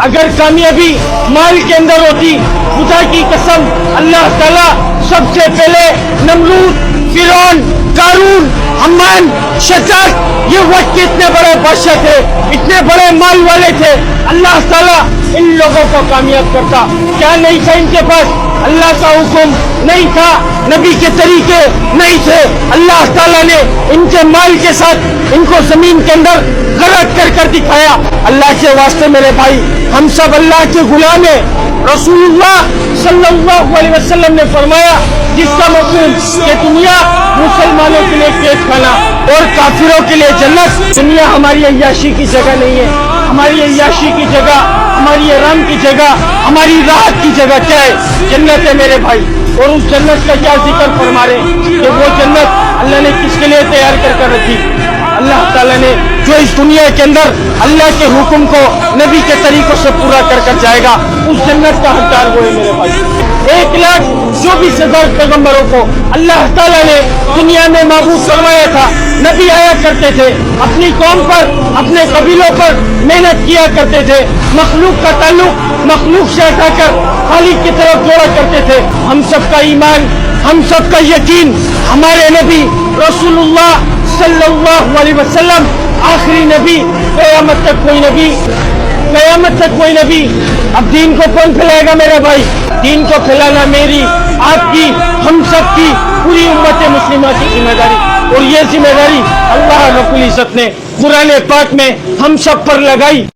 اگر کامیابی مال کے اندر ہوتی خدا کی قسم اللہ تعالیٰ سب سے پہلے نمرود، فرعون، قارون، حمان، شداد، یہ وقت کے اتنے بڑے بادشاہ تھے، اتنے بڑے مال والے تھے، اللہ تعالیٰ ان لوگوں کو کامیاب کرتا. کیا نہیں تھا ان کے پاس؟ اللہ کا حکم نہیں تھا، نبی کے طریقے نہیں تھے. اللہ تعالیٰ نے ان کے مال کے ساتھ ان کو زمین کے اندر غرق کر دکھایا. اللہ کے واسطے میرے بھائی، ہم سب اللہ کے غلام ہیں. رسول اللہ صلی اللہ علیہ وسلم نے فرمایا جس کا مفہوم کہ دنیا مسلمانوں کے لیے پیٹ کھانا اور کافروں کے لیے جنت. دنیا ہماری عیاشی کی جگہ نہیں ہے. ہماری عیاشی کی جگہ، ہماری آرام کی جگہ، ہماری راحت کی جگہ کیا ہے؟ جنت ہے میرے بھائی. اور اس جنت کا کیا ذکر فرما رہے ہیں کہ وہ جنت اللہ نے کس کے لیے تیار کر رکھی. اللہ تعالیٰ نے جو اس دنیا کے اندر اللہ کے حکم کو نبی کے طریقوں سے پورا کر جائے گا، اس جنت کا حقدار وہ ہے میرے بھائی. 1,24,000 پیغمبروں کو اللہ تعالیٰ نے دنیا میں معبود فرمایا تھا. نبی آیا کرتے تھے، اپنی قوم پر، اپنے قبیلوں پر محنت کیا کرتے تھے، مخلوق کا تعلق مخلوق سے ہٹا کر خالق کی طرف جوڑا کرتے تھے. ہم سب کا ایمان، ہم سب کا یقین ہمارے نبی رسول اللہ صلی اللہ علیہ وسلم آخری نبی. قیامت تک کوئی نبی، قیامت تک کوئی نبی. اب دین کو کون پھیلائے گا میرے بھائی؟ دین کو پھیلانا میری، آپ کی، ہم سب کی، پوری امت مسلمہ کی ذمہ داری. اور یہ ذمہ داری اللہ رب العزت نے قرآن پاک میں ہم سب پر لگائی.